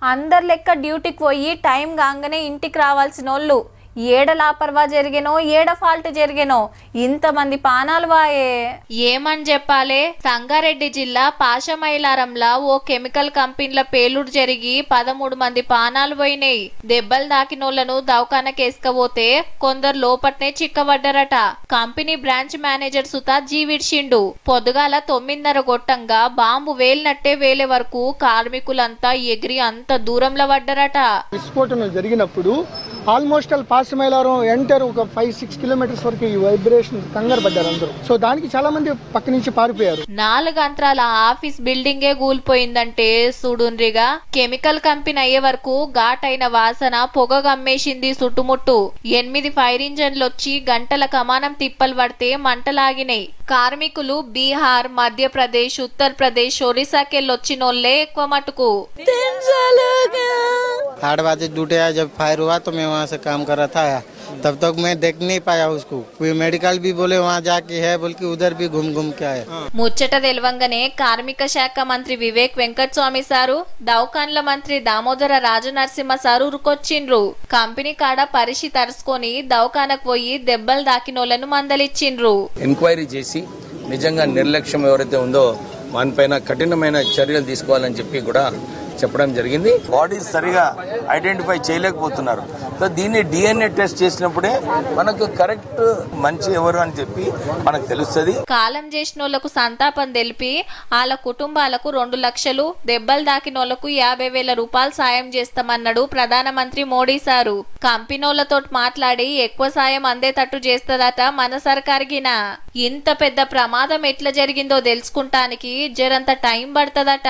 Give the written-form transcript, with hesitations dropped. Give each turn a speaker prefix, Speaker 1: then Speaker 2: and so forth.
Speaker 1: అందరు లెక్క డ్యూటీకి పోయి టైం కాగానే ఇంటికి రావాల్సినోళ్ళు ఏడ లాపర్వా జరిగేనో ఏడ ఫాల్ట్ జరిగేనో ఇంతమంది పానాలు వాయే ఏమని చెప్పాలే సంగారెడ్డి జిల్లా పాషమైలారంలా ఓ కెమికల్ కంపెనీల పేలుడు జరిగి 13 మంది పానాలు పోయినాయి. దెబ్బలు దాకినోళ్లను దవాఖానకేసుకపోతే కొందరు లోపట్నే చిక్కబడ్డారట. కంపెనీ బ్రాంచ్ మేనేజర్ సుతా జీవిడ్చిండు. పొద్దుగాల 9:30 గొట్టంగా బాంబు వేలినట్టే వేలే వరకు కార్మికులంతా ఎగిరి అంత దూరంలో పడ్డారట.
Speaker 2: విస్ఫోటనం జరిగినప్పుడు ఆల్మోస్ట్ పాషమైలారం ఎంటర్ ఒక 5-6 కిలోమీటర్స్ వరకు ఈ వైబ్రేషన్ కంగారు పడ్డారు అందరూ. సో దానికి చాలా మంది పక్క నుంచి పారిపోయారు.
Speaker 1: 4 అంతరాల ఆఫీస్ బిల్డింగే కూలిపోయిందంటే చూడుండ్రిగా. కెమికల్ కంపెనీ అయ్యే వరకు ఘాటైన వాసన పొగ గమ్మేసింది చుట్టుముట్టు. 8 ఫైర్ ఇంజన్లు వచ్చి గంటల కమానం తిప్పలు పడితే మంటలాగినాయి. కార్మికులు బీహార్, మధ్యప్రదేశ్, ఉత్తరప్రదేశ్, ఒరిస్సాకెళ్ళొచ్చినోళ్లే ఎక్కువ మటుకు.
Speaker 3: 8 बजे ड्यूटी आया, जब फायर हुआ तो मैं वहाँ से काम कर रहा था, तब तक मैं देख नहीं पाया उसको. कोई मेडिकल भी बोले वहाँ जाके है बोल के उधर भी घूम के आया.
Speaker 1: ముచ్చట తెలవంగానే కార్మిక శాఖ మంత్రి వివేక్ వెంకటస్వామి సారు, దవాఖాన్ల మంత్రి దామోదర రాజనరసింహ సారు ఉరుకొచ్చిండ్రు. కంపెనీ కాడ పరిస్థితి తరుసుకొని దవాఖానకు పోయి దెబ్బలు దాకినోళ్లను మందలిచ్చిండ్రు.
Speaker 4: ఎంక్వైరీ చేసి నిజంగా నిర్లక్ష్యం ఎవరైతే ఉందో వానిపైన కఠినమైన చర్యలు తీసుకోవాలని చెప్పి కూడా చెప్పడం జరిగింది. బాడీస్ సరిగా ఐడెంటిఫై చేయలేకపోతున్నారు. సో దీన్ని DNA టెస్ట్ చేసినప్పుడే మనకు కరెక్ట్ మంచి ఎవరు అని చెప్పి మనకు తెలుస్తుంది.
Speaker 1: కాలం చేసినోళ్లకు సంతాపం తెలిపి వాళ్ళ కుటుంబాలకు 2 లక్షలు, దెబ్బలు దాకినోళ్లకు 50,000 రూపాయలు సాయం చేస్తామన్నాడు ప్రధానమంత్రి మోడీ సారు. కంపెనీలతో మాట్లాడి ఎక్కువ సాయం అందేటట్టు చేస్తదట మన సర్కార్గిన. ఇంత పెద్ద ప్రమాదం ఎట్లా జరిగిందో తెలుసుకుంటానికి జరంత టైం పడుతుందట.